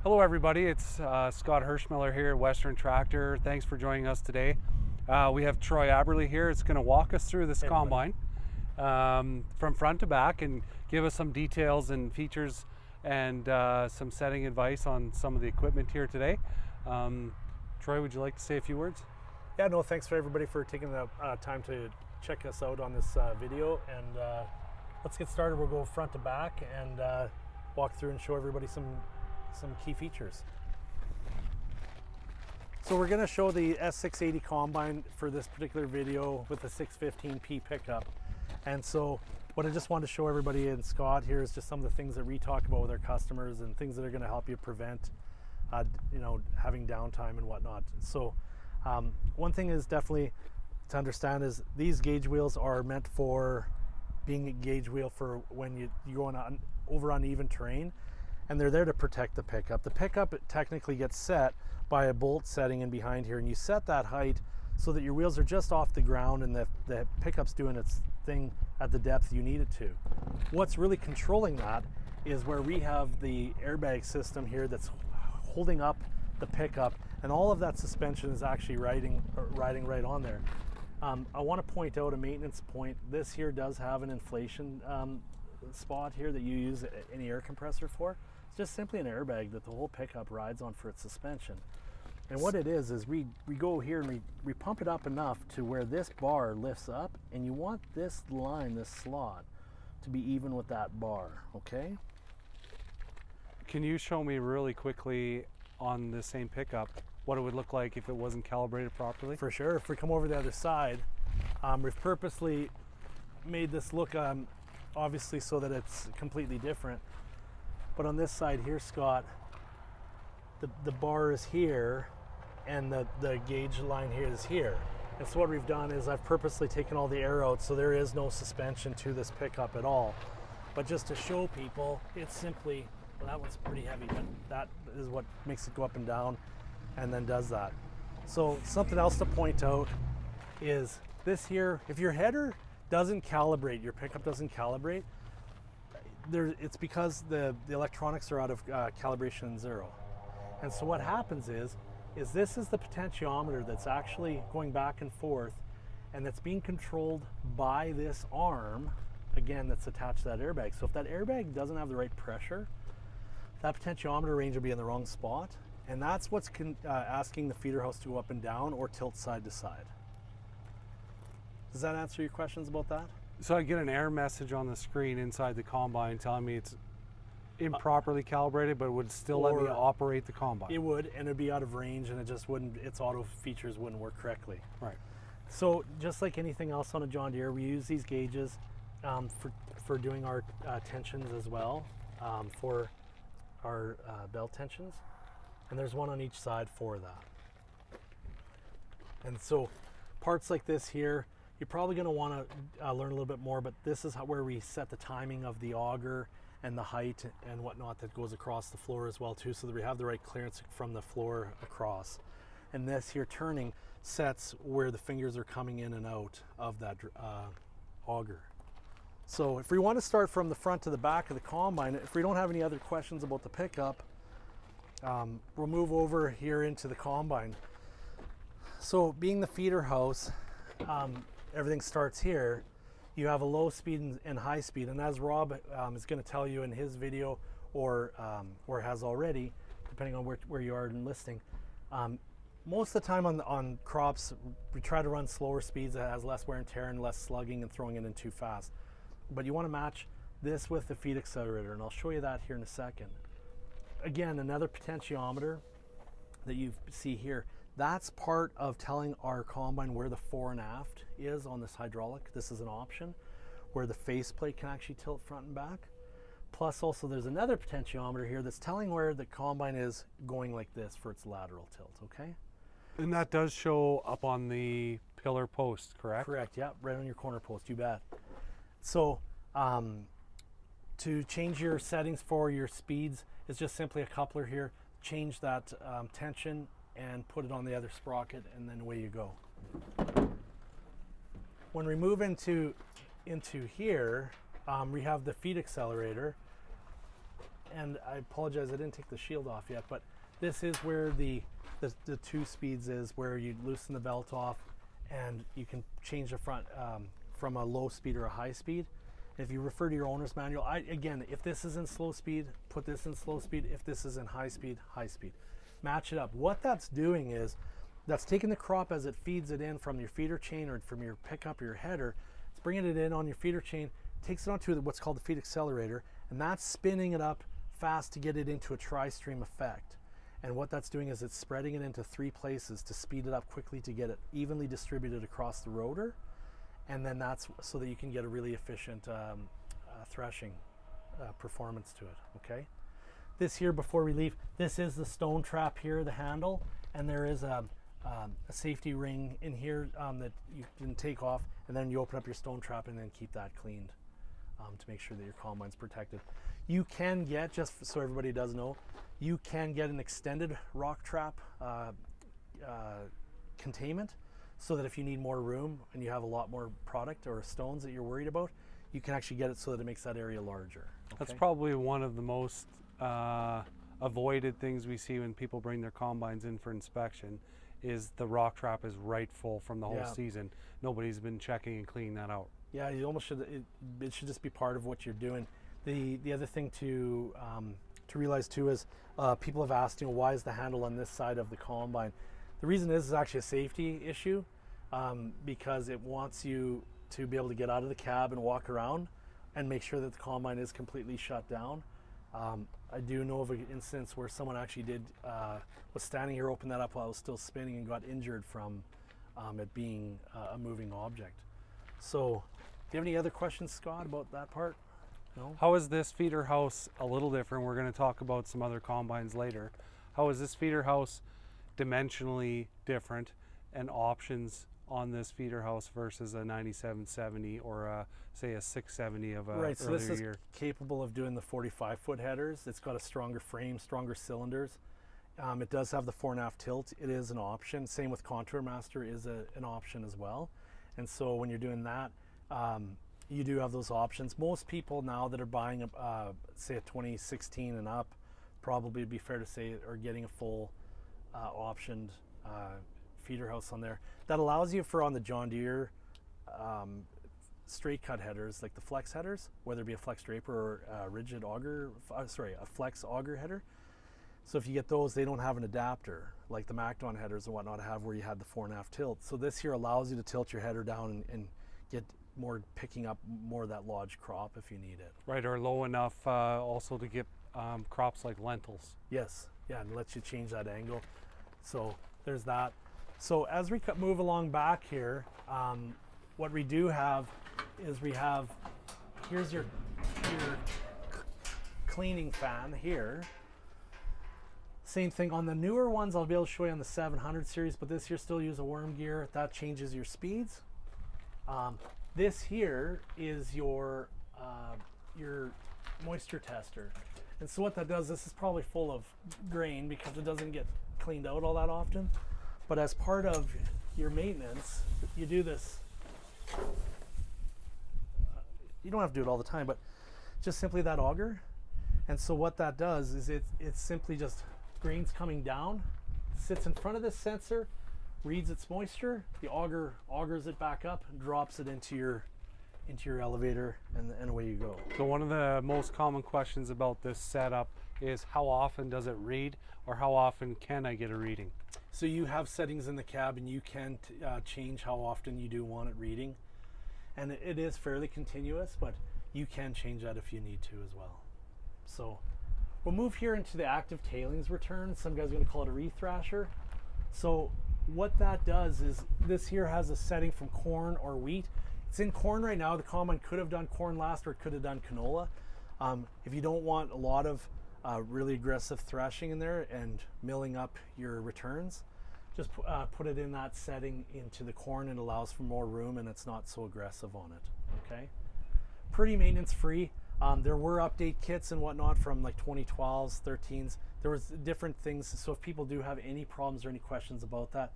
Hello everybody, it's Scott Hirschmiller here at Western Tractor. Thanks for joining us today. We have Troy Aberley here. It's going to walk us through this combine from front to back and give us some details and features and some setting advice on some of the equipment here today. Troy, would you like to say a few words? Yeah, no, thanks for everybody for taking the time to check us out on this video, and let's get started. We'll go front to back and walk through and show everybody some key features. So we're going to show the S680 combine for this particular video with the 615P pickup. And so what I just wanted to show everybody and Scott here is just some of the things that we talk about with our customers and things that are going to help you prevent having downtime and whatnot. So one thing is definitely to understand is these gauge wheels are meant for being a gauge wheel for when you go on over uneven terrain, and they're there to protect the pickup. The pickup technically gets set by a bolt setting in behind here, and you set that height so that your wheels are just off the ground and the pickup's doing its thing at the depth you need it to. What's really controlling that is where we have the airbag system here that's holding up the pickup, and all of that suspension is actually riding right on there. I want to point out a maintenance point. This here does have an inflation spot here that you use any air compressor for. It's just simply an airbag that the whole pickup rides on for its suspension. And what it is we go here and we pump it up enough to where this bar lifts up, and you want this line, this slot, to be even with that bar, okay? Can you show me really quickly on the same pickup what it would look like if it wasn't calibrated properly? For sure. If we come over the other side, we've purposely made this look obviously so that it's completely different. But on this side here, Scott, the bar is here and the gauge line here is here. And so what we've done is I've purposely taken all the air out so there is no suspension to this pickup at all. But just to show people, it's simply, well, that one's pretty heavy, but that is what makes it go up and down and then does that. So something else to point out is this here, if your header doesn't calibrate, your pickup doesn't calibrate, it's because the electronics are out of calibration 0. And so what happens is this is the potentiometer that's actually going back and forth, and that's being controlled by this arm, again, that's attached to that airbag. So if that airbag doesn't have the right pressure, that potentiometer range will be in the wrong spot, and that's what's asking the feeder house to go up and down or tilt side to side. Does that answer your questions about that? So I get an error message on the screen inside the combine telling me it's improperly calibrated, but it would still let me operate the combine. It would, and it'd be out of range, and it just wouldn't, its auto features wouldn't work correctly. Right. So just like anything else on a John Deere, we use these gauges for doing our tensions as well, for our belt tensions, and there's one on each side for that. And so parts like this here, you're probably going to want to learn a little bit more, but this is where we set the timing of the auger and the height and whatnot that goes across the floor as well too, so that we have the right clearance from the floor across. And this here turning sets where the fingers are coming in and out of that auger. So if we want to start from the front to the back of the combine, if we don't have any other questions about the pickup, we'll move over here into the combine. So being the feeder house, everything starts here. You have a low speed and high speed, and as Rob is going to tell you in his video, or has already, depending on where you are in listing, most of the time on crops, we try to run slower speeds that has less wear and tear and less slugging and throwing it in too fast. But you want to match this with the feed accelerator, and I'll show you that here in a second. Again, another potentiometer that you see here. That's part of telling our combine where the fore and aft is on this hydraulic. This is an option where the faceplate can actually tilt front and back. Plus also there's another potentiometer here that's telling where the combine is going like this for its lateral tilt, okay? And that does show up on the pillar post, correct? Correct, yeah, right on your corner post, you bet. So to change your settings for your speeds is just simply a coupler here. Change that tension and put it on the other sprocket, and then away you go. When we move into here, we have the feed accelerator, and I apologize, I didn't take the shield off yet, but this is where the 2 speeds is, where you loosen the belt off and you can change the front from a low speed or a high speed. If you refer to your owner's manual, again, if this is in slow speed, put this in slow speed. If this is in high speed, high speed. Match it up. What that's doing is that's taking the crop as it feeds it in from your feeder chain or from your pickup or your header. It's bringing it in on your feeder chain, takes it onto what's called the feed accelerator, and that's spinning it up fast to get it into a tri-stream effect. And what that's doing is it's spreading it into 3 places to speed it up quickly to get it evenly distributed across the rotor. And then that's so that you can get a really efficient threshing performance to it, okay? This here, before we leave, this is the stone trap here, the handle, and there is a safety ring in here that you can take off, and then you open up your stone trap and then keep that cleaned to make sure that your combine's protected. You can get, just so everybody does know, you can get an extended rock trap containment, so that if you need more room and you have a lot more product or stones that you're worried about, you can actually get it so that it makes that area larger. Okay? That's probably one of the most avoided things we see when people bring their combines in for inspection, is the rock trap is right full from the whole season. Nobody's been checking and cleaning that out. Yeah, you almost should. It should just be part of what you're doing. The other thing to realize too is people have asked, why is the handle on this side of the combine? The reason is actually a safety issue, because it wants you to be able to get out of the cab and walk around and make sure that the combine is completely shut down. I do know of an instance where someone actually was standing here, opened that up while it was still spinning, and got injured from it being a moving object. So, do you have any other questions, Scott, about that part? No? How is this feeder house a little different? We're going to talk about some other combines later. How is this feeder house dimensionally different, and options on this feeder house versus a 9770 or say a 670 of a right, so this is year? Capable of doing the 45-foot headers. It's got a stronger frame, stronger cylinders. It does have the 4.5 tilt. It is an option. Same with Contour Master is an option as well. And so when you're doing that, you do have those options. Most people now that are buying say a 2016 and up, probably would be fair to say, are getting a full optioned feeder house on there. That allows you for on the John Deere straight cut headers, like the flex headers, whether it be a flex draper or a rigid auger, a flex auger header. So if you get those, they don't have an adapter like the MacDon headers and whatnot have, where you had the 4.5 tilt. So this here allows you to tilt your header down and get more, picking up more of that lodge crop if you need it. Right, or low enough also to get crops like lentils. Yes, yeah, and lets you change that angle. So there's that. So as we move along back here, what we do have is here's your cleaning fan here. Same thing on the newer ones, I'll be able to show you on the 700 series, but this here still use a worm gear. That changes your speeds. This here is your moisture tester. And so what that does, this is probably full of grain because it doesn't get cleaned out all that often. But as part of your maintenance, you do this. You don't have to do it all the time, but just simply that auger. And so what that does is it's simply just grains coming down, sits in front of this sensor, reads its moisture, the auger augers it back up, and drops it into your elevator, and away you go. So one of the most common questions about this setup is how often does it read, or how often can I get a reading? So you have settings in the cab, and you can change how often you do want it reading. And it is fairly continuous, but you can change that if you need to as well. So we'll move here into the active tailings return. Some guys are going to call it a rethrasher. So what that does is this here has a setting from corn or wheat. It's in corn right now. The combine could have done corn last, or it could have done canola. If you don't want a lot of really aggressive threshing in there and milling up your returns, just put it in that setting into the corn, and it allows for more room, and it's not so aggressive on it. Okay, pretty maintenance free. There were update kits and whatnot from like 2012s, 13s. There was different things. So if people do have any problems or any questions about that,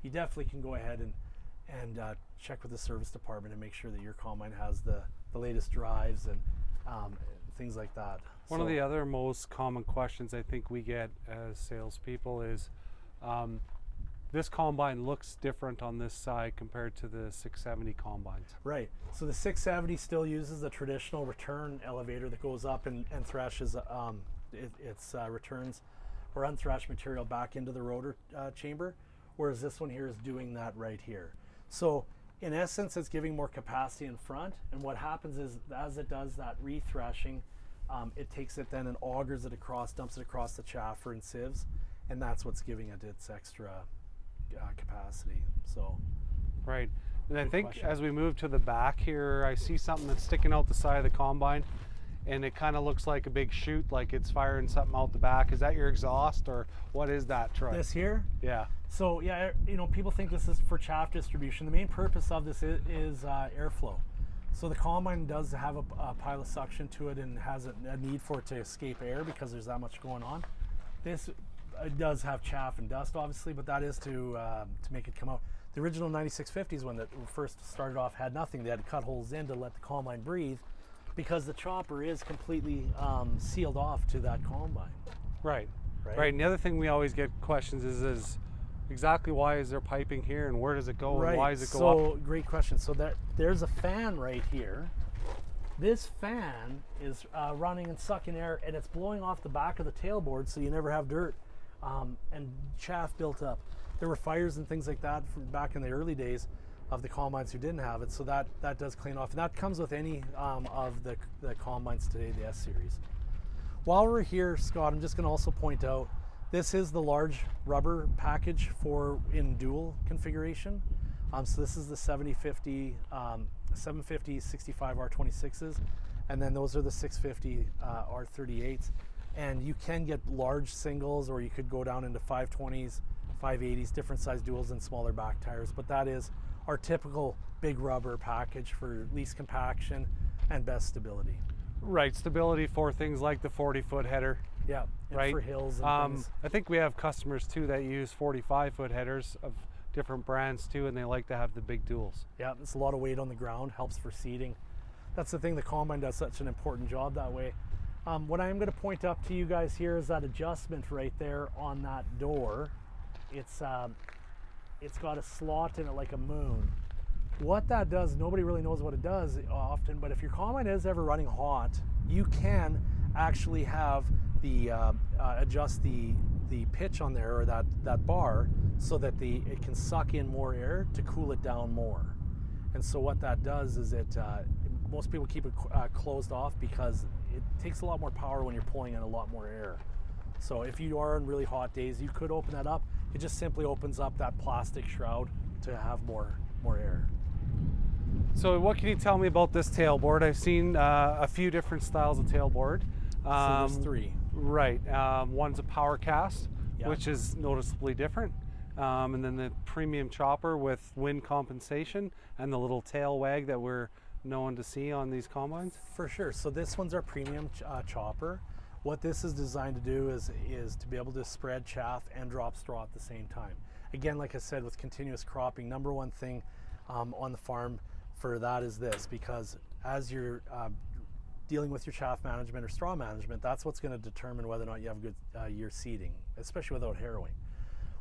you definitely can go ahead and check with the service department and make sure that your combine has the latest drives and things like that. One of the other most common questions I think we get as salespeople is, this combine looks different on this side compared to the 670 combines. Right. So the 670 still uses the traditional return elevator that goes up and threshes its returns or unthrashed material back into the rotor chamber, whereas this one here is doing that right here. So in essence, it's giving more capacity in front, and what happens is as it does that rethrashing, it takes it then and augers it across, dumps it across the chaffer and sieves, and that's what's giving it its extra capacity. So right. And I think question. as we move to the back here, I see something that's sticking out the side of the combine, and it kind of looks like a big chute, like it's firing something out the back. Is that your exhaust, or what is that, Troy? This here? Yeah. So yeah, you know, people think this is for chaff distribution. The main purpose of this is airflow. So the combine does have a pile of suction to it and has a need for it to escape air because there's that much going on. This does have chaff and dust, obviously, but that is to make it come out. The original 9650s, when that first started off, had nothing. They had to cut holes in to let the combine breathe, because the chopper is completely sealed off to that combine. Right. And the other thing we always get questions is exactly why is there piping here, and where does it go, and why does it go up? So great question. So there's a fan right here. This fan is running and sucking air, and it's blowing off the back of the tailboard, so you never have dirt and chaff built up. There were fires and things like that from back in the early days of the combines who didn't have it, so that does clean off, and that comes with any of the combines today, the S series. While we're here, Scott, I'm just going to also point out this is the large rubber package in dual configuration. So this is the 750 65 R26s, and then those are the 650 R38s. And you can get large singles, or you could go down into 520s, 580s, different size duals and smaller back tires. But that is our typical big rubber package for least compaction and best stability. Right, stability for things like the 40-foot header. Yeah, and right. For hills and things. I think we have customers too that use 45-foot headers of different brands too, and they like to have the big duals. Yeah, it's a lot of weight on the ground, helps for seating. That's the thing, the combine does such an important job that way. What I am going to point up to you guys here is that adjustment right there on that door. It's got a slot in it like a moon. What that does, nobody really knows what it does often, but if your combine is ever running hot, you can actually have the adjust the pitch on there, or that bar, so that it can suck in more air to cool it down more. And so what that does is most people keep it closed off because it takes a lot more power when you're pulling in a lot more air. So if you are on really hot days, you could open that up. It just simply opens up that plastic shroud to have more air. So what can you tell me about this tailboard? I've seen a few different styles of tailboard. So there's three. Right. One's a power cast, Yeah. which is noticeably different. And then the premium chopper with wind compensation and the little tail wag that we're known to see on these combines. For sure. So this one's our premium chopper. What this is designed to do is to be able to spread chaff and drop straw at the same time. Again, like I said, with continuous cropping, number one thing on the farm for that is this, because as you're dealing with your chaff management or straw management, that's what's going to determine whether or not you have good year seeding, especially without harrowing.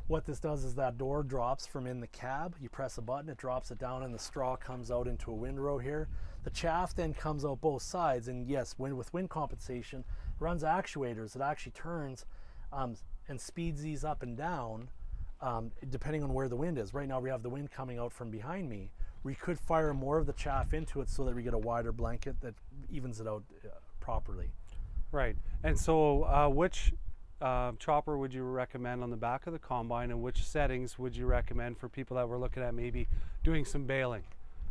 What this does is that door drops from in the cab, you press a button, it drops it down, and the straw comes out into a windrow here. The chaff then comes out both sides, and yes, with wind compensation, runs actuators. It actually turns and speeds these up and down depending on where the wind is. Right now we have the wind coming out from behind me. We could fire more of the chaff into it so that we get a wider blanket that evens it out properly. Right. And so which chopper would you recommend on the back of the combine, and which settings would you recommend for people that were looking at maybe doing some baling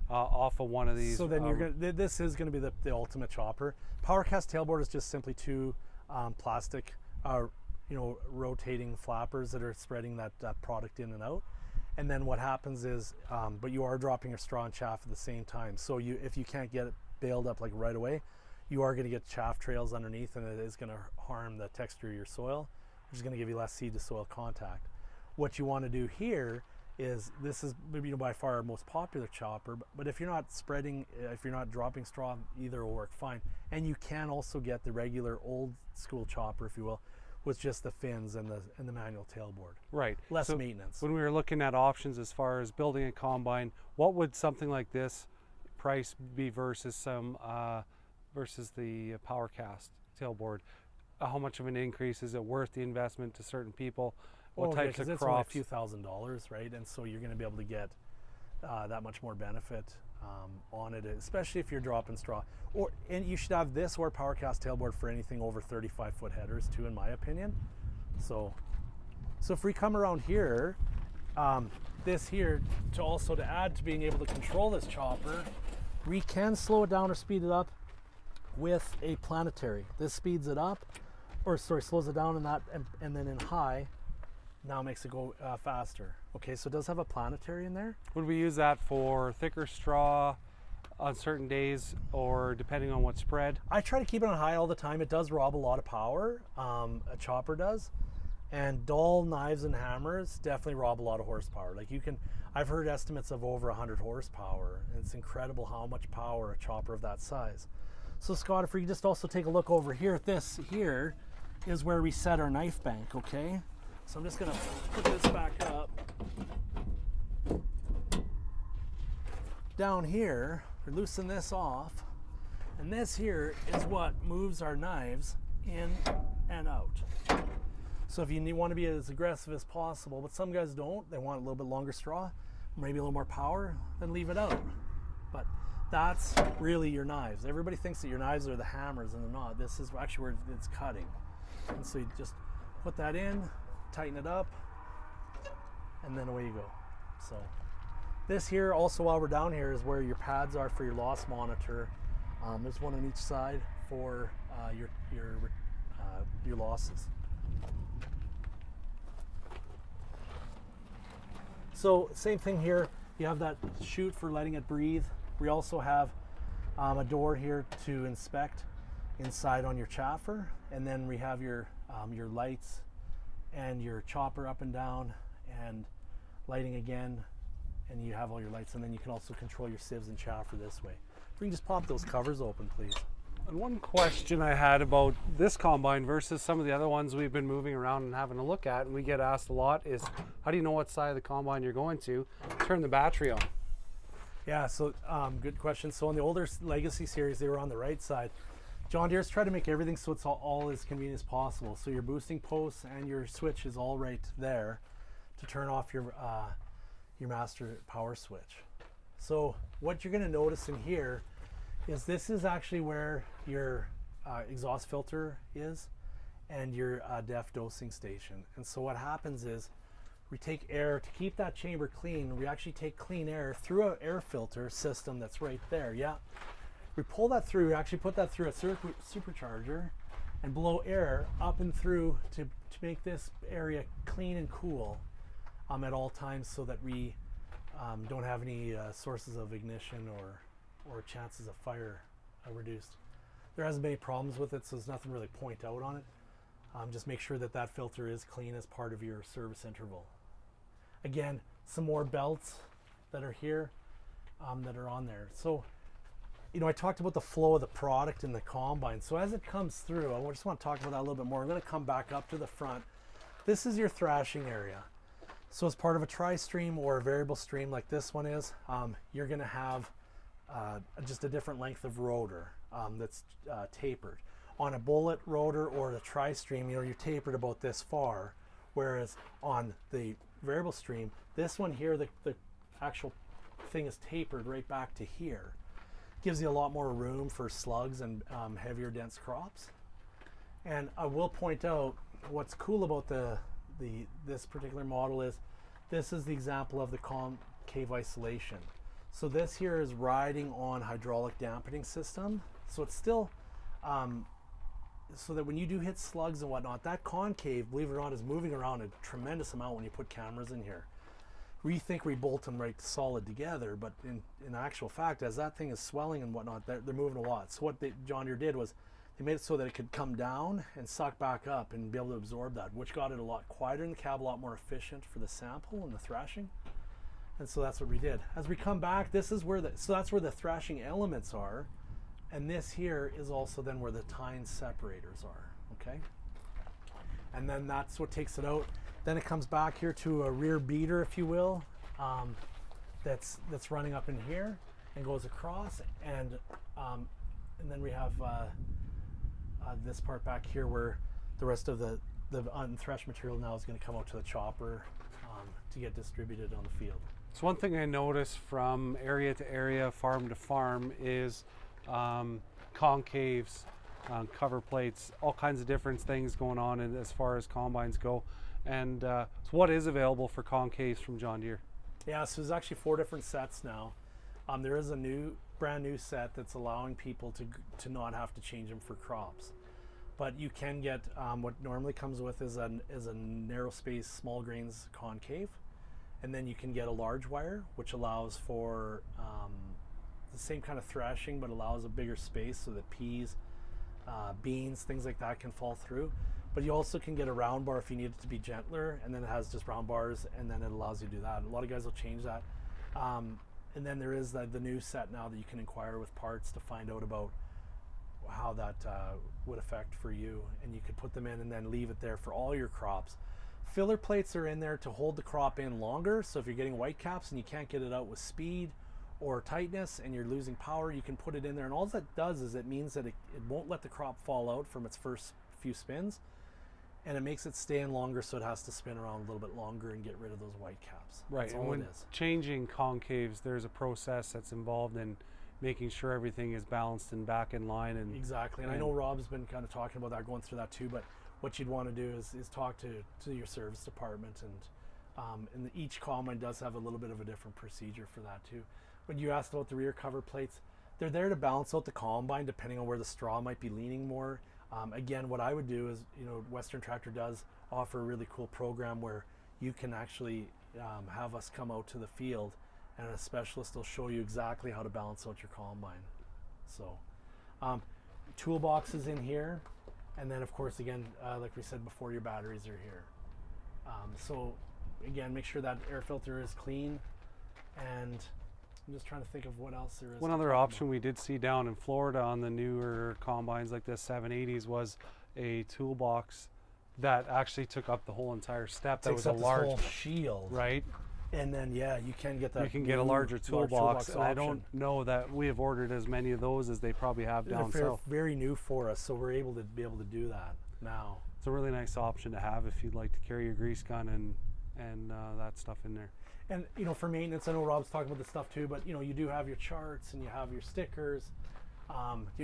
off of one of these? So then this is going to be the ultimate chopper. PowerCast tailboard is just simply two plastic rotating flappers that are spreading that product in and out. And then what happens is, but you are dropping your straw and chaff at the same time. So if you can't get it baled up like right away, you are going to get chaff trails underneath, and it is going to harm the texture of your soil, which is going to give you less seed to soil contact. What you want to do here is this is by far our most popular chopper, but if you're not spreading, if you're not dropping straw, either will work fine. And you can also get the regular old school chopper, if you will, with just the fins and the manual tailboard. Right. Less So maintenance. when we were looking at options as far as building a combine, what would something like this price be versus versus the PowerCast tailboard? How much of an increase is it worth the investment to certain people? What types of it's crops? only a few $1,000s, right? And so you're going to be able to get that much more benefit on it, especially if you're dropping straw. And you should have this or PowerCast tailboard for anything over 35-foot headers too, in my opinion. So if we come around here, this here to add to being able to control this chopper, we can slow it down or speed it up with a planetary. This speeds it up, or sorry, slows it down in that, and then in high, now makes it go faster. Okay, so it does have a planetary in there. Would we use that for thicker straw on certain days, or depending on what spread? I try to keep it on high all the time. It does rob a lot of power, a chopper does, and dull knives and hammers definitely rob a lot of horsepower. Like I've heard estimates of over 100 horsepower, and it's incredible how much power a chopper of that size. So Scott, if we just also take a look over here, this here is where we set our knife bank, okay? So I'm just gonna put this back up. Down here, we loosen this off, and this here is what moves our knives in and out. So if you want to be as aggressive as possible, but some guys don't, they want a little bit longer straw, maybe a little more power, then leave it out. But that's really your knives. Everybody thinks that your knives are the hammers, and they're not. This is actually where it's cutting. And so you just put that in, tighten it up, and then away you go. So this here also, while we're down here, is where your pads are for your loss monitor. There's one on each side for your losses. So same thing here, you have that chute for letting it breathe. We also have a door here to inspect inside on your chaffer, and then we have your lights and your chopper up and down and lighting again, and you have all your lights, and then you can also control your sieves and chaffer this way. If we can just pop those covers open, please. And one question I had about this combine versus some of the other ones we've been moving around and having a look at, and we get asked a lot, is how do you know what side of the combine you're going to? Turn the battery on. Yeah, so good question. So on the older Legacy series, they were on the right side. John Deere's tried to make everything so it's all as convenient as possible. So your boosting posts and your switch is all right there to turn off your master power switch. So what you're going to notice in here is this is actually where your exhaust filter is and your DEF dosing station. And so what happens is we take air to keep that chamber clean. We actually take clean air through an air filter system that's right there. Yeah, we pull that through. We actually put that through a supercharger and blow air up and through to make this area clean and cool at all times, so that we don't have any sources of ignition or chances of fire reduced. There hasn't been any problems with it, so there's nothing really point out on it. Just make sure that that filter is clean as part of your service interval. Again, some more belts that are here that are on there. So, I talked about the flow of the product in the combine. So as it comes through, I just want to talk about that a little bit more. I'm going to come back up to the front. This is your thrashing area. So as part of a tri-stream or a variable stream like this one is, you're going to have just a different length of rotor that's tapered. On a bullet rotor or the tri-stream, you're tapered about this far, whereas on the variable stream, this one here, the actual thing is tapered right back to here. Gives you a lot more room for slugs and heavier dense crops. And I will point out what's cool about this particular model is this is the example of the concave isolation. So this here is riding on hydraulic dampening system. So it's still so that when you do hit slugs and whatnot, that concave, believe it or not, is moving around a tremendous amount when you put cameras in here. We think we bolt them right solid together, but in actual fact, as that thing is swelling and whatnot, they're moving a lot. So what John Deere did was they made it so that it could come down and suck back up and be able to absorb that, which got it a lot quieter in the cab, a lot more efficient for the sample and the thrashing. And so that's what we did. As we come back, this is where so that's where the thrashing elements are. And this here is also then where the tine separators are, okay? And then that's what takes it out. Then it comes back here to a rear beater, if you will, that's running up in here and goes across. And then we have this part back here where the rest of the unthreshed material now is going to come out to the chopper to get distributed on the field. So one thing I noticed from area to area, farm to farm, is concaves, cover plates, all kinds of different things going on as far as combines go. And so what is available for concaves from John Deere? Yeah, so there's actually 4 different sets now. There is a brand new set that's allowing people to not have to change them for crops. But you can get what normally comes with is a narrow space small grains concave, and then you can get a large wire, which allows for the same kind of thrashing, but allows a bigger space so that peas, beans, things like that can fall through. But you also can get a round bar if you need it to be gentler, and then it has just round bars, and then it allows you to do that. A lot of guys will change that. And then there is the new set now that you can inquire with parts to find out about how that would affect for you, and you could put them in and then leave it there for all your crops. Filler plates are in there to hold the crop in longer, so if you're getting white caps and you can't get it out with speed or tightness and you're losing power, you can put it in there, and all that does is it means that it won't let the crop fall out from its first few spins, and it makes it stay in longer, so it has to spin around a little bit longer and get rid of those white caps. Right, That's and all when it is. changing concaves, there's a process that's involved in making sure everything is balanced and back in line. And exactly, and I know Rob's been kind of talking about that, going through that too, but what you'd want to do is talk to your service department, and each combine does have a little bit of a different procedure for that too. When you asked about the rear cover plates, they're there to balance out the combine depending on where the straw might be leaning more. Again, what I would do is, Western Tractor does offer a really cool program where you can actually have us come out to the field, and a specialist will show you exactly how to balance out your combine. So toolboxes in here, and then of course, again, like we said before, your batteries are here. So again, make sure that air filter is clean, and I'm just trying to think of what else there is. one other option we did see down in Florida on the newer combines like the 780s was a toolbox that actually took up the whole entire step. That was a large whole shield, right? And then yeah, you can get that. You can get a larger toolbox, and I don't know that we have ordered as many of those as they probably have down south. Very new for us, so we're able to do that now. It's a really nice option to have if you'd like to carry your grease gun and that stuff in there. And for maintenance, I know Rob's talking about this stuff too, but you do have your charts and you have your stickers.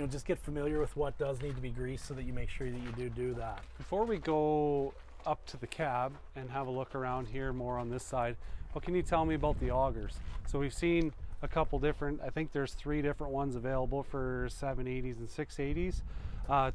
Just get familiar with what does need to be greased so that you make sure that you do that. Before we go up to the cab and have a look around here more on this side, what can you tell me about the augers? So we've seen a couple different, I think there's 3 different ones available for 780s and 680s.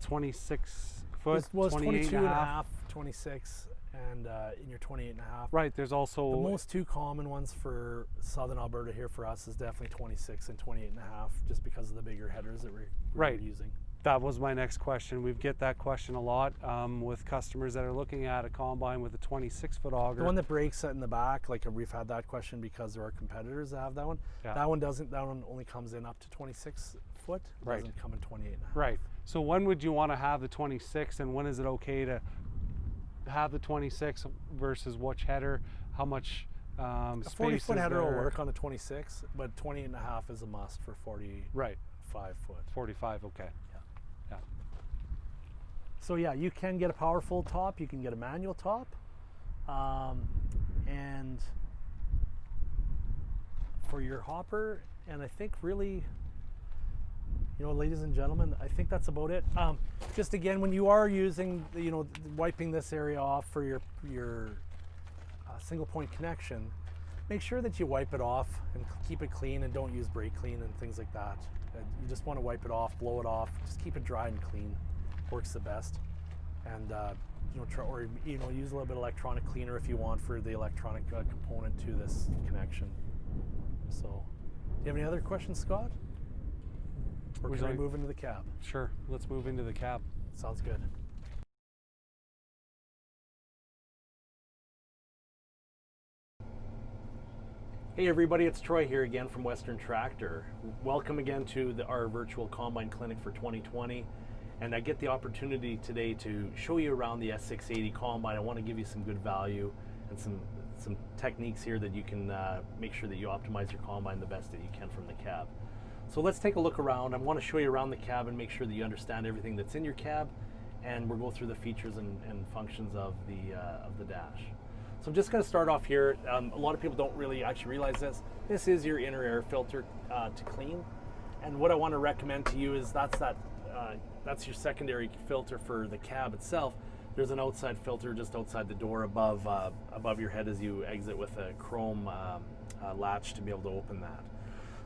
26 foot, was 22 and a half, 26, and in your 28 and a half. Right, there's also the most 2 common ones for southern Alberta here for us is definitely 26 and 28 and a half, just because of the bigger headers that we're using. That was my next question. We get that question a lot with customers that are looking at a combine with a 26-foot auger. The one that breaks in the back, like we've had that question because there are competitors that have that one. Yeah. That one doesn't. That one only comes in up to 26 foot. It doesn't come in 28 and a half. Right. So when would you want to have the 26, and when is it okay to have the 26 versus which header? How much a 40-foot header will work on the 26, but 28 and a half is a must for 45 foot. 45, okay. Yeah. So yeah, you can get a powerful top, you can get a manual top, and for your hopper, and I think really, ladies and gentlemen, I think that's about it. Just again, when you are using, wiping this area off for your single point connection, make sure that you wipe it off and keep it clean, and don't use brake clean and things like that. You just want to wipe it off, blow it off, just keep it dry and clean. Works the best. And use a little bit of electronic cleaner if you want for the electronic component to this connection. So, do you have any other questions, Scott? Or can we move into the cab? Sure, let's move into the cab. Sounds good. Hey everybody, it's Troy here again from Western Tractor. Welcome again to our virtual Combine Clinic for 2020. And I get the opportunity today to show you around the S680 Combine. I want to give you some good value and some techniques here that you can make sure that you optimize your Combine the best that you can from the cab. So let's take a look around. I want to show you around the cab and make sure that you understand everything that's in your cab. And we'll go through the features and functions of the dash. So I'm just going to start off here. A lot of people don't really actually realize this. This is your inner air filter to clean. And what I want to recommend to you is that's your secondary filter for the cab itself. There's an outside filter just outside the door above your head as you exit with a chrome latch to be able to open that.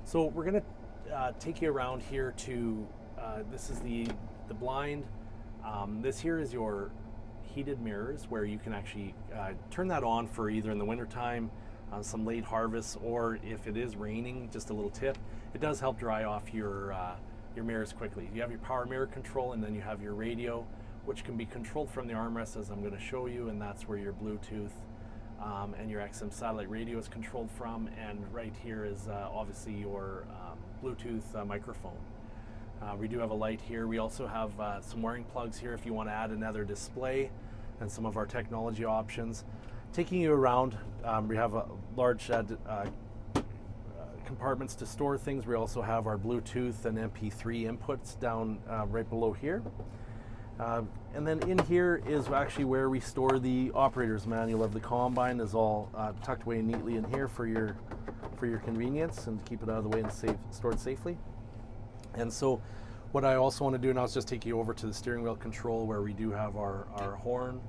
So we're going to take you around here to, this is the blind. This here is your heated mirrors where you can actually turn that on for either in the wintertime, some late harvest, or if it is raining, just a little tip, it does help dry off your mirrors quickly. You have your power mirror control, and then you have your radio, which can be controlled from the armrest as I'm going to show you, and that's where your Bluetooth and your XM satellite radio is controlled from, and right here is obviously your Bluetooth microphone. We do have a light here. We also have some wiring plugs here if you want to add another display and some of our technology options. Taking you around, we have a large compartments to store things. We also have our Bluetooth and MP3 inputs down right below here. And then in here is actually where we store the operator's manual of the Combine. Is all tucked away neatly in here for your convenience and to keep it out of the way and stored safely. And so what I also want to do now is just take you over to the steering wheel control where we do have our horn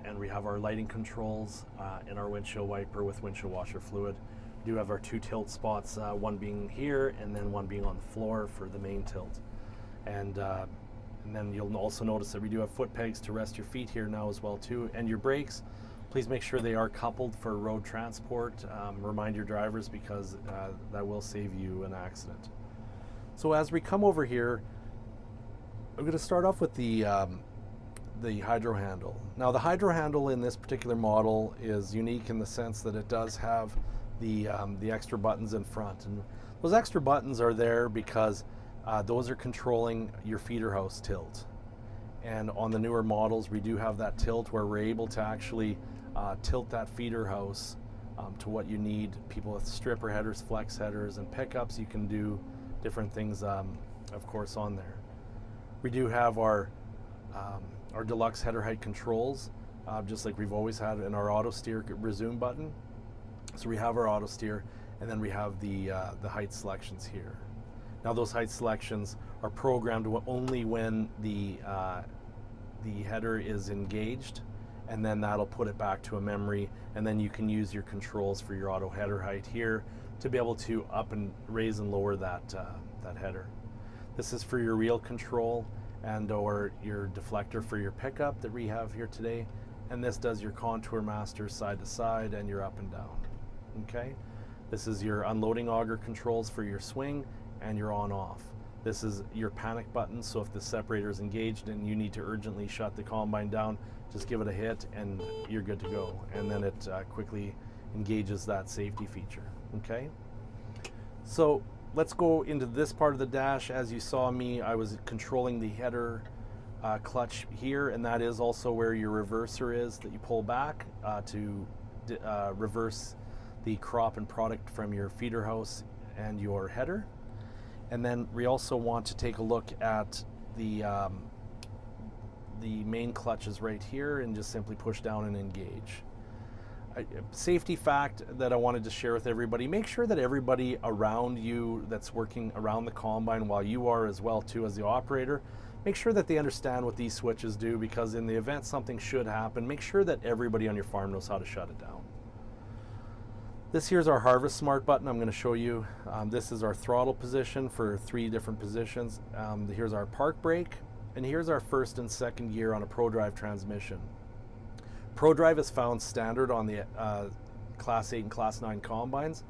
and we have our lighting controls and our windshield wiper with windshield washer fluid. We do have our two tilt spots, one being here and then one being on the floor for the main tilt. And then you'll also notice that we do have foot pegs to rest your feet here now as well too. And your brakes, please make sure they are coupled for road transport. Remind your drivers because that will save you an accident. So as we come over here, I'm going to start off with the hydro handle. Now the hydro handle in this particular model is unique in the sense that it does have the extra buttons in front, and those extra buttons are there because those are controlling your feeder house tilt. And on the newer models, we do have that tilt where we're able to actually tilt that feeder house to what you need. People with stripper headers, flex headers, and pickups, you can do different things, of course, on there. We do have our deluxe header height controls, just like we've always had in our auto steer resume button. So we have our auto steer, and then we have the height selections here. Now those height selections are programmed only when the header is engaged, and then that'll put it back to a memory, and then you can use your controls for your auto header height here to be able to up and raise and lower that header. This is for your reel control and or your deflector for your pickup that we have here today, and this does your contour master side to side and your up and down. Okay, this is your unloading auger controls for your swing and your on off. This is your panic button, so if the separator is engaged and you need to urgently shut the Combine down, just give it a hit and you're good to go, and then it quickly engages that safety feature. Okay, so let's go into this part of the dash. As you saw me, I was controlling the header clutch here, and that is also where your reverser is that you pull back to reverse the crop and product from your feeder house and your header. And then we also want to take a look at the main clutches right here and just simply push down and engage. Safety fact that I wanted to share with everybody: make sure that everybody around you that's working around the Combine, while you are as well too as the operator, make sure that they understand what these switches do, because in the event something should happen, make sure that everybody on your farm knows how to shut it down. This here's our Harvest Smart button I'm going to show you. This is our throttle position for 3 different positions. Here's our park brake, and here's our first and second gear on a ProDrive transmission. ProDrive is found standard on the Class 8 and Class 9 Combines,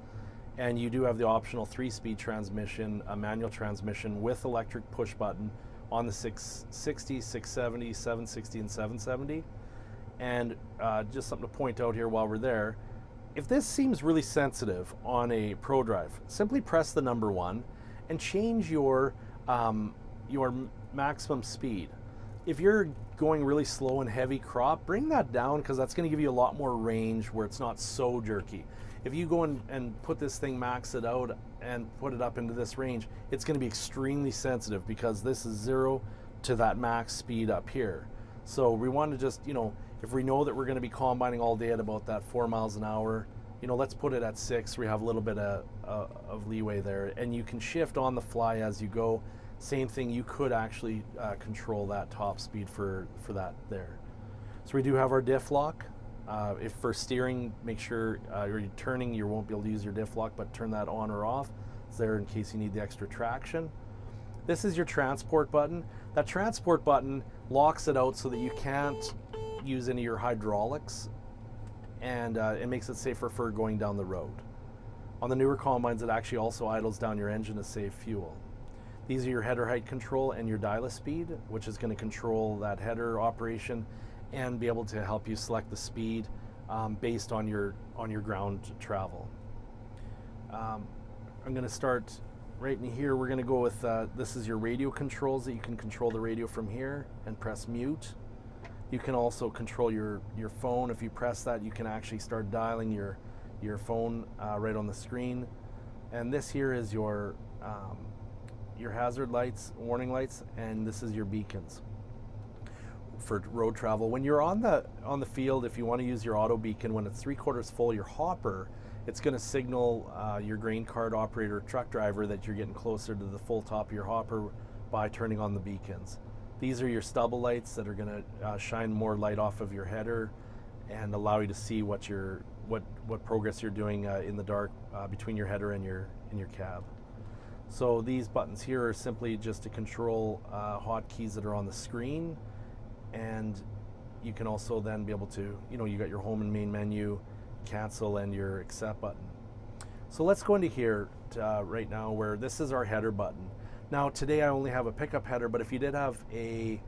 and you do have the optional 3-speed transmission, a manual transmission with electric push button on the 660, 670, 760, and 770. And just something to point out here while we're there, if this seems really sensitive on a Pro Drive, simply press the number 1 and change your maximum speed. If you're going really slow and heavy crop, bring that down, because that's going to give you a lot more range where it's not so jerky. If you go and put this thing, max it out and put it up into this range, it's going to be extremely sensitive, because this is 0 to that max speed up here. So we want to just, if we know that we're going to be combining all day at about that 4 miles an hour, let's put it at 6. We have a little bit of leeway there, and you can shift on the fly as you go. Same thing, you could actually control that top speed for that there. So we do have our diff lock. If for steering, make sure you're turning, you won't be able to use your diff lock, but turn that on or off. It's there in case you need the extra traction. This is your transport button. That transport button locks it out so that you can't use any of your hydraulics, and it makes it safer for going down the road. On the newer combines, it actually also idles down your engine to save fuel. These are your header height control and your dial speed, which is going to control that header operation and be able to help you select the speed based on your ground travel. I'm going to start right in here. We're going to go with this is your radio controls, that you can control the radio from here and press mute. You can also control your phone. If you press that, you can actually start dialing your phone right on the screen. And this here is your hazard lights, warning lights, and this is your beacons for road travel. When you're on the field, if you want to use your auto beacon, when it's 3/4 full, your hopper, it's going to signal your grain cart operator, truck driver, that you're getting closer to the full top of your hopper by turning on the beacons. These are your stubble lights that are going to shine more light off of your header and allow you to see what progress you're doing in the dark between your header and your cab. So these buttons here are simply just to control hotkeys that are on the screen, and you can also then be able to, you got your home and main menu, cancel, and your accept button. So let's go into here right now, where this is our header button. Now today I only have a pickup header, but if you did have a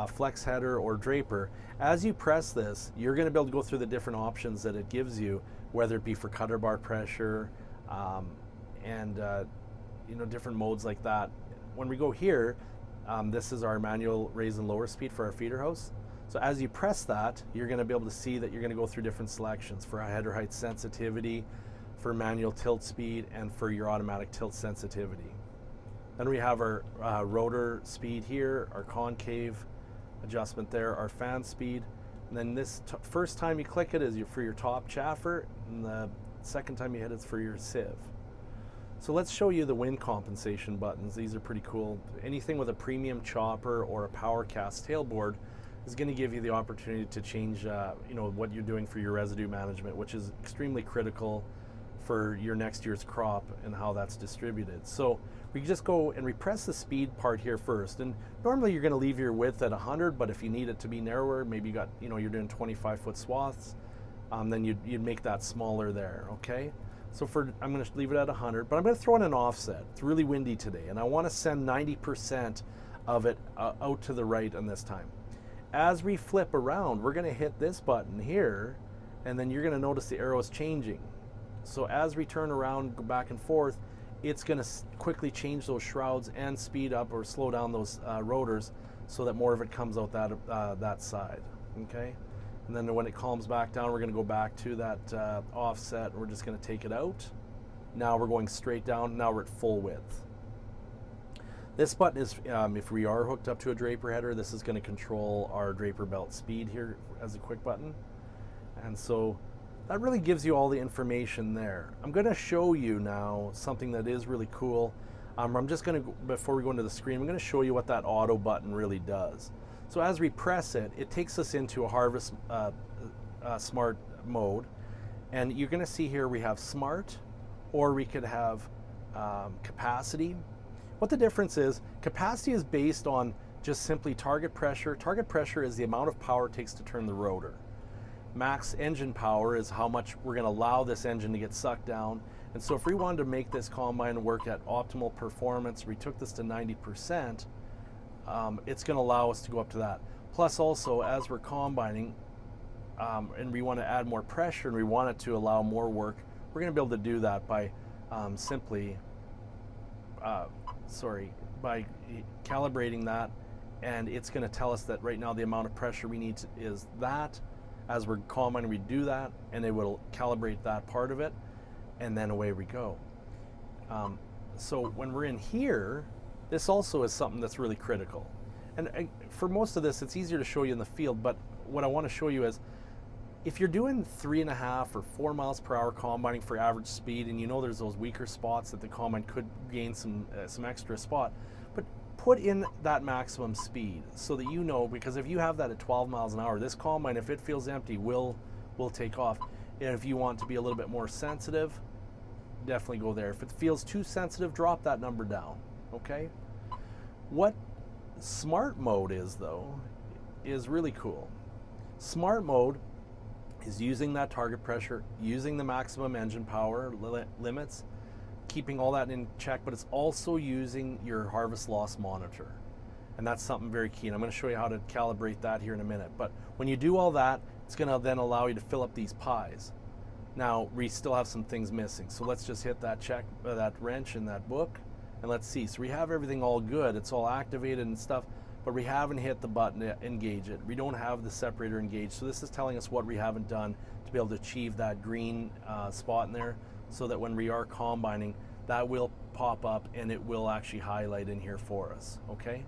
flex header or draper, as you press this, you're going to be able to go through the different options that it gives you, whether it be for cutter bar pressure and different modes like that. When we go here, this is our manual raise and lower speed for our feeder house. So as you press that, you're going to be able to see that you're going to go through different selections for header height sensitivity, for manual tilt speed, and for your automatic tilt sensitivity. Then we have our rotor speed here, our concave adjustment there, our fan speed, and then this first time you click it is for your top chaffer, and the second time you hit it's for your sieve. So let's show you the wind compensation buttons. These are pretty cool. Anything with a premium chopper or a power cast tailboard is going to give you the opportunity to change what you're doing for your residue management, which is extremely critical for your next year's crop and how that's distributed. So we just go and we press the speed part here first, and normally you're going to leave your width at 100, but if you need it to be narrower, maybe you got, you're doing 25-foot swaths, then you'd make that smaller there. Okay, so I'm going to leave it at 100, but I'm going to throw in an offset. It's really windy today, and I want to send 90% of it out to the right on this time. As we flip around, we're going to hit this button here, and then you're going to notice the arrow is changing. So as we turn around, go back and forth, it's going to quickly change those shrouds and speed up or slow down those rotors so that more of it comes out that side. Okay, and then when it calms back down, we're going to go back to that offset, and we're just going to take it out. Now we're going straight down. Now we're at full width. This button is, if we are hooked up to a draper header, this is going to control our draper belt speed here as a quick button. And so that really gives you all the information there. I'm going to show you now something that is really cool. I'm just going to, before we go into the screen, I'm going to show you what that auto button really does. So as we press it, it takes us into a harvest smart mode. And you're going to see here we have smart, or we could have capacity. What the difference is, capacity is based on just simply target pressure. Target pressure is the amount of power it takes to turn the rotor. Max engine power is how much we're going to allow this engine to get sucked down. And so if we wanted to make this combine work at optimal performance, we took this to 90%, it's going to allow us to go up to that. Plus also, as we're combining, and we want to add more pressure and we want it to allow more work, we're going to be able to do that by simply by calibrating that, and it's going to tell us that right now the amount of pressure we need is that. As we're combining, we do that, and it will calibrate that part of it, and then away we go. So when we're in here, this also is something that's really critical. And for most of this, it's easier to show you in the field, but what I want to show you is, if you're doing 3.5 or 4 miles per hour combining for average speed, and you know there's those weaker spots that the combine could gain some extra spot, but put in that maximum speed so that you know, because if you have that at 12 miles an hour, this combine, if it feels empty, will take off. And if you want to be a little bit more sensitive, definitely go there. If it feels too sensitive, drop that number down, okay? What smart mode is, though, is really cool. Smart mode is using that target pressure, using the maximum engine power limits, keeping all that in check, but it's also using your harvest loss monitor. And that's something very key. And I'm going to show you how to calibrate that here in a minute. But when you do all that, it's going to then allow you to fill up these pies. Now, we still have some things missing. So let's just hit that check, that wrench in that book, and let's see. So we have everything all good. It's all activated and stuff, but we haven't hit the button to engage it. We don't have the separator engaged. So this is telling us what we haven't done to be able to achieve that green spot in there, so that when we are combining, that will pop up and it will actually highlight in here for us, okay?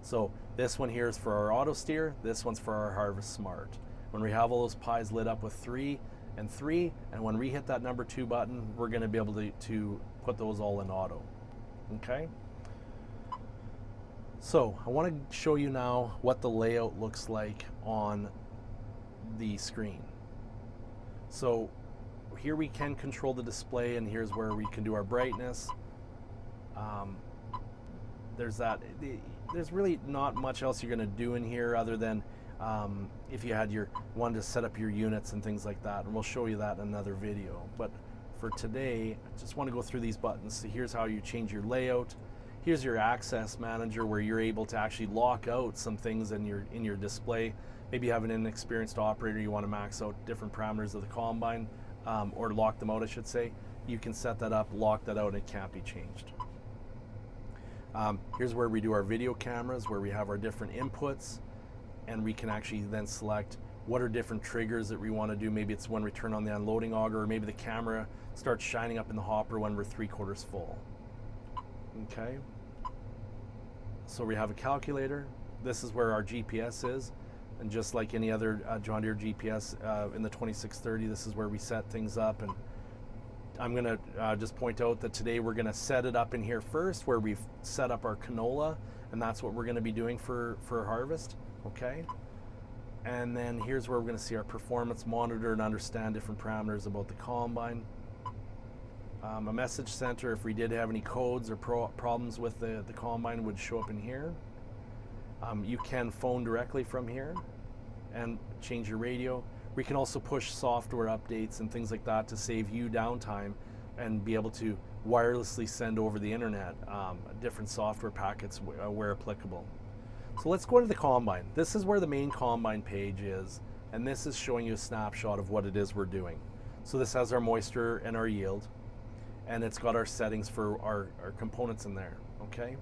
So this one here is for our auto steer, this one's for our Harvest Smart. When we have all those pies lit up with 3 and 3, and when we hit that number 2 button, we're gonna be able to put those all in auto, okay? So I wanna show you now what the layout looks like on the screen. So here we can control the display, and here's where we can do our brightness. There's really not much else you're going to do in here other than if you had wanted to set up your units and things like that, and we'll show you that in another video. But for today, I just want to go through these buttons. So here's how you change your layout. Here's your access manager, where you're able to actually lock out some things in your display. Maybe you have an inexperienced operator, you want to max out different parameters of the combine, or lock them out, I should say. You can set that up, lock that out, and it can't be changed. Here's where we do our video cameras, where we have our different inputs, and we can actually then select what are different triggers that we want to do. Maybe it's when we turn on the unloading auger, or maybe the camera starts shining up in the hopper when we're 3/4 full. Okay. So we have a calculator. This is where our GPS is. And just like any other John Deere GPS in the 2630, this is where we set things up. And I'm going to just point out that today we're going to set it up in here first, where we've set up our canola, and that's what we're going to be doing for harvest, okay? And then here's where we're going to see our performance monitor and understand different parameters about the combine. A message center, if we did have any codes or problems with the combine, would show up in here. You can phone directly from here and change your radio. We can also push software updates and things like that to save you downtime and be able to wirelessly send over the internet different software packets where applicable. So let's go to the combine. This is where the main combine page is, and this is showing you a snapshot of what it is we're doing. So this has our moisture and our yield, and it's got our settings for our components in there, okay?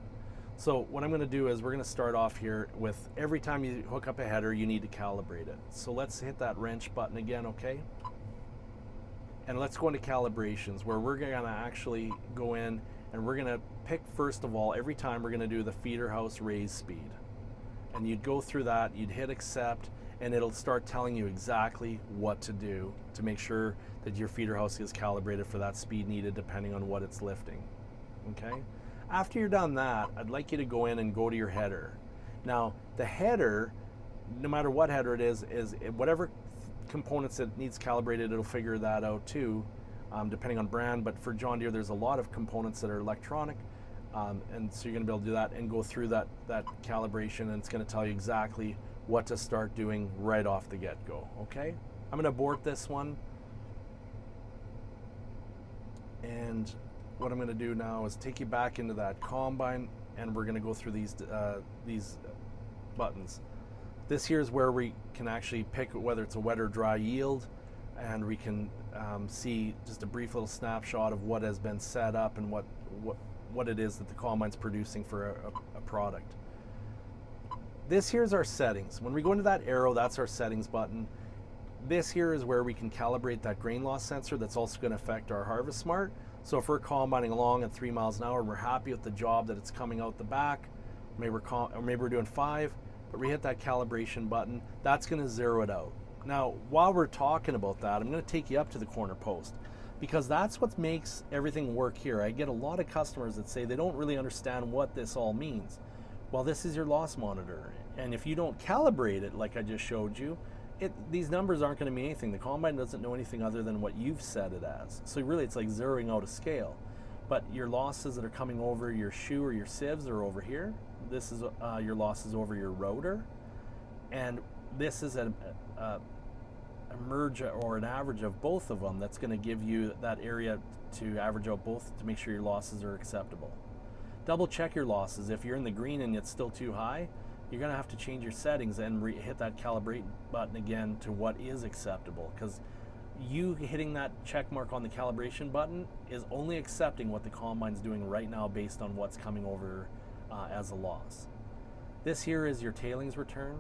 So what I'm going to do is we're going to start off here with every time you hook up a header, you need to calibrate it. So let's hit that wrench button again, okay? And let's go into calibrations, where we're going to actually go in and we're going to pick, first of all, every time we're going to do the feeder house raise speed. And you'd go through that, you'd hit accept, and it'll start telling you exactly what to do to make sure that your feeder house is calibrated for that speed needed depending on what it's lifting, okay? After you're done that, I'd like you to go in and go to your header. Now, the header, no matter what header it is whatever components it needs calibrated, it'll figure that out too, depending on brand. But for John Deere, there's a lot of components that are electronic, and so you're going to be able to do that and go through that calibration, and it's going to tell you exactly what to start doing right off the get-go, okay? I'm going to abort this one, and what I'm going to do now is take you back into that combine, and we're going to go through these buttons. This here is where we can actually pick whether it's a wet or dry yield, and we can see just a brief little snapshot of what has been set up and what it is that the combine's producing for a product. This here is our settings. When we go into that arrow, that's our settings button. This here is where we can calibrate that grain loss sensor that's also going to affect our Harvest Smart. So if we're combining along at 3 miles an hour and we're happy with the job that it's coming out the back, maybe we're doing 5, but we hit that calibration button, that's going to zero it out. Now, while we're talking about that, I'm going to take you up to the corner post, because that's what makes everything work here. I get a lot of customers that say they don't really understand what this all means. Well, this is your loss monitor, and if you don't calibrate it like I just showed you, these numbers aren't going to mean anything. The combine doesn't know anything other than what you've set it as. So really it's like zeroing out a scale. But your losses that are coming over your shoe or your sieves are over here. This is your losses over your rotor. And this is a merge or an average of both of them that's going to give you that area to average out both to make sure your losses are acceptable. Double check your losses. If you're in the green and it's still too high, you're going to have to change your settings and hit that calibrate button again to what is acceptable, because you hitting that check mark on the calibration button is only accepting what the combine's doing right now based on what's coming over as a loss. This here is your tailings return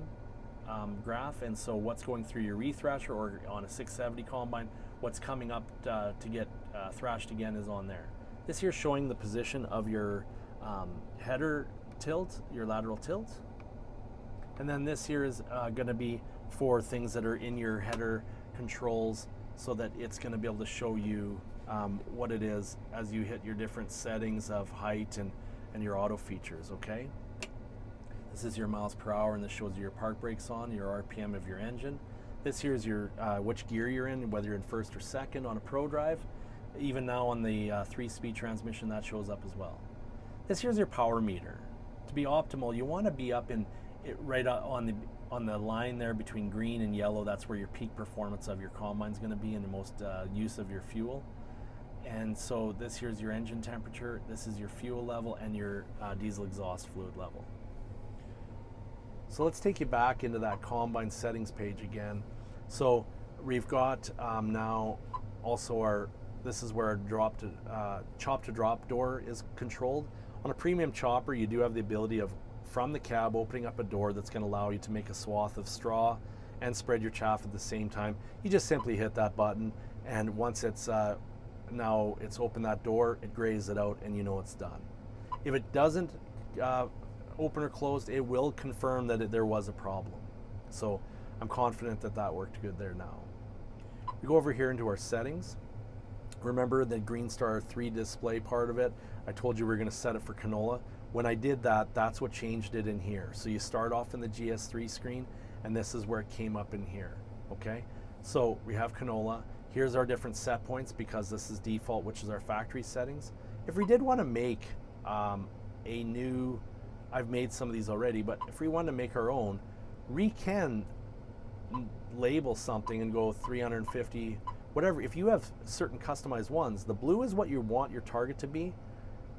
graph, and so what's going through your re-thrasher or on a 670 combine, what's coming up to get thrashed again is on there. This here is showing the position of your header tilt, your lateral tilt. And then this here is going to be for things that are in your header controls, so that it's going to be able to show you what it is as you hit your different settings of height and your auto features, okay? This is your miles per hour, and this shows you your park brakes on, your RPM of your engine. This here is your which gear you're in, whether you're in first or second on a Pro Drive. Even now on the 3-speed transmission, that shows up as well. This here's your power meter. To be optimal, you want to be up in right on the line there between green and yellow. That's where your peak performance of your combine is going to be and the most use of your fuel. And so this here's your engine temperature, this is your fuel level, and your diesel exhaust fluid level. So let's take you back into that combine settings page again. So we've got now also this is where our chop to drop door is controlled. On a premium chopper, you do have the ability of, from the cab, opening up a door that's going to allow you to make a swath of straw and spread your chaff at the same time. You just simply hit that button, and once it's now it's opened that door, it grays it out, and you know it's done. If it doesn't open or closed, it will confirm that there was a problem. So I'm confident that that worked good there now. We go over here into our settings. Remember the Greenstar 3 display part of it? I told you we were going to set it for canola. When I did that, that's what changed it in here. So you start off in the GS3 screen, and this is where it came up in here, okay? So we have canola. Here's our different set points, because this is default, which is our factory settings. If we did want to make a new, I've made some of these already, but if we want to make our own, we can label something and go 350, whatever. If you have certain customized ones, the blue is what you want your target to be,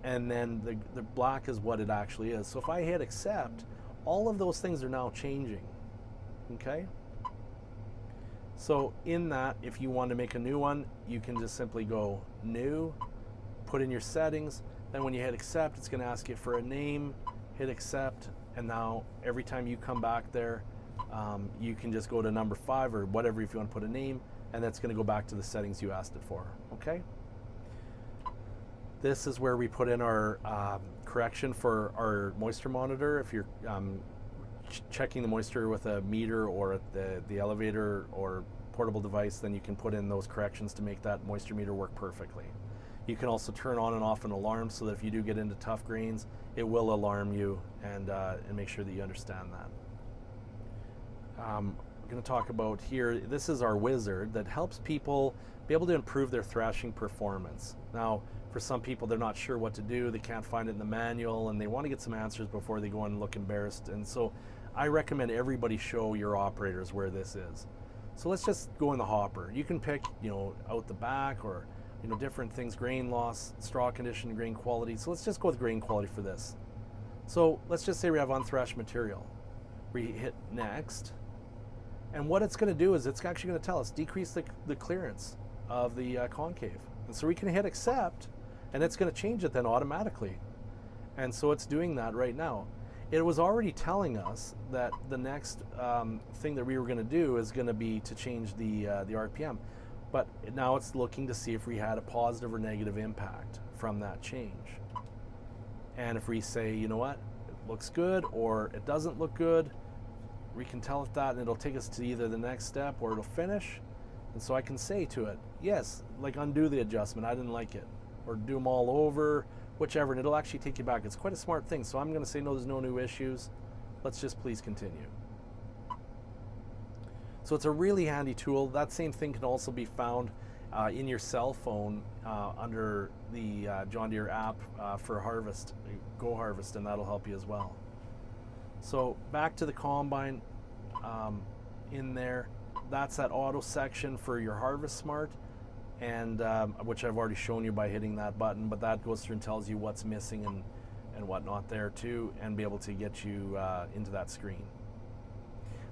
and then the black is what it actually is. So if I hit accept, all of those things are now changing, okay? So in that, if you want to make a new one, you can just simply go new, put in your settings, then when you hit accept, it's going to ask you for a name, hit accept, and now every time you come back there, you can just go to number 5 or whatever if you want to put a name, and that's going to go back to the settings you asked it for, okay? This is where we put in our correction for our moisture monitor. If you're checking the moisture with a meter or at the elevator or portable device, then you can put in those corrections to make that moisture meter work perfectly. You can also turn on and off an alarm so that if you do get into tough grains, it will alarm you and make sure that you understand that. I'm going to talk about here, this is our wizard that helps people be able to improve their thrashing performance. Now, for some people, they're not sure what to do, they can't find it in the manual, and they want to get some answers before they go and look embarrassed. And so I recommend everybody show your operators where this is. So let's just go in the hopper. You can pick, out the back, or different things, grain loss, straw condition, grain quality. So let's just go with grain quality for this. So let's just say we have unthrashed material. We hit next. And what it's going to do is it's actually going to tell us decrease the clearance of the concave. And so we can hit accept, and it's going to change it then automatically. And so it's doing that right now. It was already telling us that the next thing that we were going to do is going to be to change the RPM. But now it's looking to see if we had a positive or negative impact from that change. And if we say, you know what, it looks good or it doesn't look good, we can tell it that, and it'll take us to either the next step or it'll finish. And so I can say to it, yes, like undo the adjustment, I didn't like it, or do them all over, whichever, and it'll actually take you back. It's quite a smart thing. So I'm going to say, no, there's no new issues. Let's just please continue. So it's a really handy tool. That same thing can also be found in your cell phone under the John Deere app for Harvest, Go Harvest, and that'll help you as well. So back to the combine in there. That's that auto section for your Harvest Smart, and which I've already shown you by hitting that button, but that goes through and tells you what's missing and whatnot there too, and be able to get you into that screen.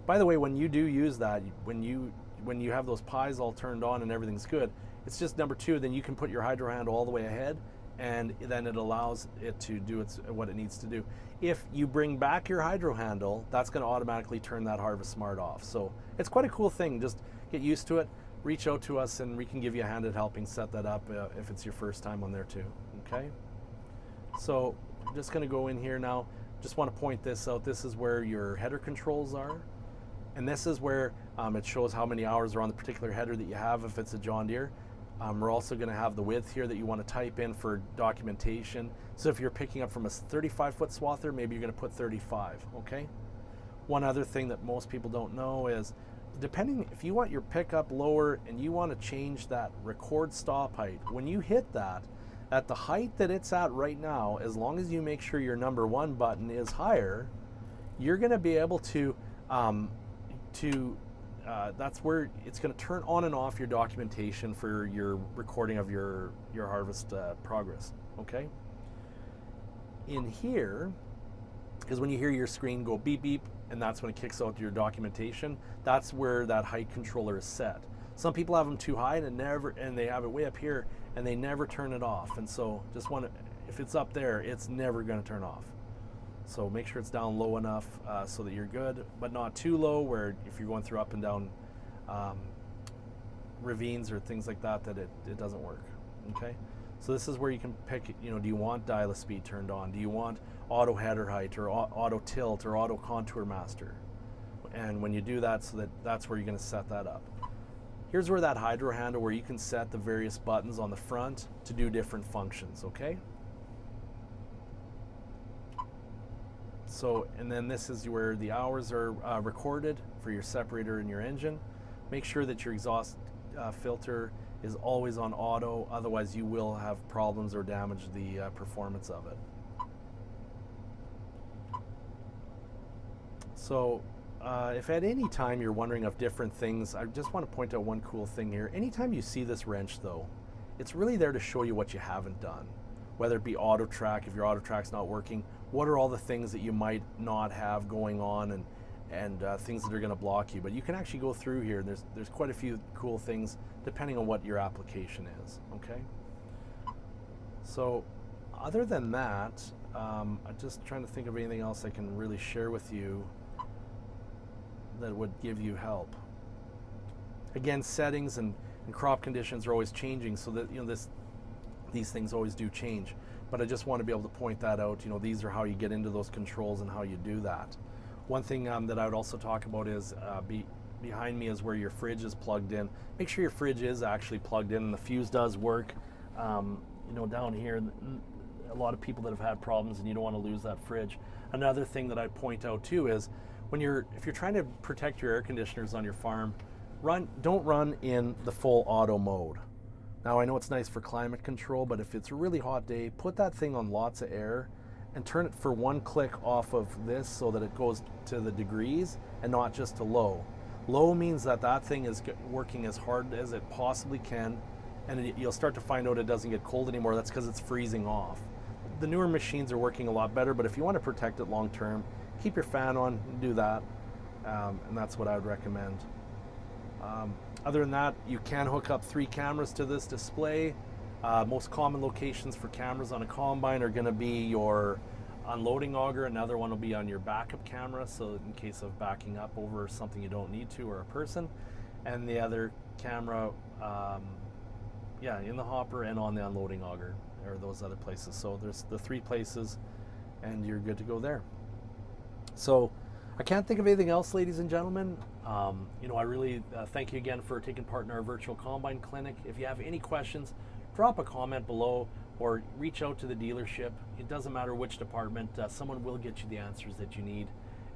By the way, when you do use that, when you have those pies all turned on and everything's good, it's just number 2, then you can put your hydro handle all the way ahead, and then it allows it to do what it needs to do. If you bring back your hydro handle, that's going to automatically turn that Harvest Smart off. So it's quite a cool thing. Just get used to it. Reach out to us and we can give you a hand at helping set that up if it's your first time on there too. Okay? So I'm just going to go in here now. Just want to point this out. This is where your header controls are. And this is where it shows how many hours are on the particular header that you have if it's a John Deere. We're also going to have the width here that you want to type in for documentation. So if you're picking up from a 35-foot swather, maybe you're going to put 35, okay? One other thing that most people don't know is, depending if you want your pickup lower and you want to change that record stop height, when you hit that, at the height that it's at right now, as long as you make sure your number 1 button is higher, you're going to be able to that's where it's going to turn on and off your documentation for your recording of your harvest progress. Okay. In here is when you hear your screen go beep beep, and that's when it kicks out your documentation. That's where that height controller is set. Some people have them too high and they have it way up here and they never turn it off. And so just want to, if it's up there, it's never going to turn off. So make sure it's down low enough so that you're good, but not too low where if you're going through up and down ravines or things like that, it doesn't work. Okay. So this is where you can pick, you know, do you want dial-a speed turned on? Do you want auto header height or auto tilt or auto contour master? And when you do that, that's where you're going to set that up. Here's where that hydro handle, where you can set the various buttons on the front to do different functions, okay? So, and then this is where the hours are recorded for your separator and your engine. Make sure that your exhaust filter is always on auto, otherwise you will have problems or damage the performance of it. So if at any time you're wondering of different things, I just want to point out one cool thing here. Anytime you see this wrench though, it's really there to show you what you haven't done. Whether it be auto track, if your auto track's not working, what are all the things that you might not have going on and things that are going to block you. But you can actually go through here. There's quite a few cool things depending on what your application is, okay? So other than that, I'm just trying to think of anything else I can really share with you that would give you help. Again, settings and crop conditions are always changing, so that, you know, these things always do change. But I just want to be able to point that out. You know, these are how you get into those controls and how you do that. One thing that I would also talk about is behind me is where your fridge is plugged in. Make sure your fridge is actually plugged in and the fuse does work. You know, down here, a lot of people that have had problems, and you don't want to lose that fridge. Another thing that I point out too is if you're trying to protect your air conditioners on your farm, don't run in the full auto mode. Now I know it's nice for climate control, but if it's a really hot day, put that thing on lots of air and turn it for one click off of this so that it goes to the degrees and not just to low. Low means that thing is working as hard as it possibly can, and you'll start to find out it doesn't get cold anymore. That's because it's freezing off. The newer machines are working a lot better, but if you want to protect it long term, keep your fan on, do that, and that's what I would recommend. Other than that, you can hook up 3 cameras to this display. Most common locations for cameras on a combine are going to be your unloading auger. Another one will be on your backup camera, so in case of backing up over something you don't need to or a person. And the other camera, in the hopper and on the unloading auger, or those other places. So there's the 3 places, and you're good to go there. So I can't think of anything else, ladies and gentlemen. I really thank you again for taking part in our virtual combine clinic. If you have any questions, drop a comment below or reach out to the dealership. It doesn't matter which department, someone will get you the answers that you need.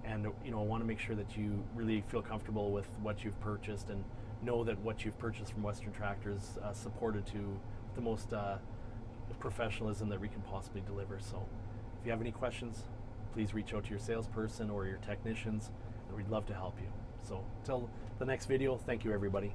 And I want to make sure that you really feel comfortable with what you've purchased and know that what you've purchased from Western Tractor is supported to the most professionalism that we can possibly deliver. So if you have any questions, please reach out to your salesperson or your technicians, and we'd love to help you. So until the next video, thank you everybody.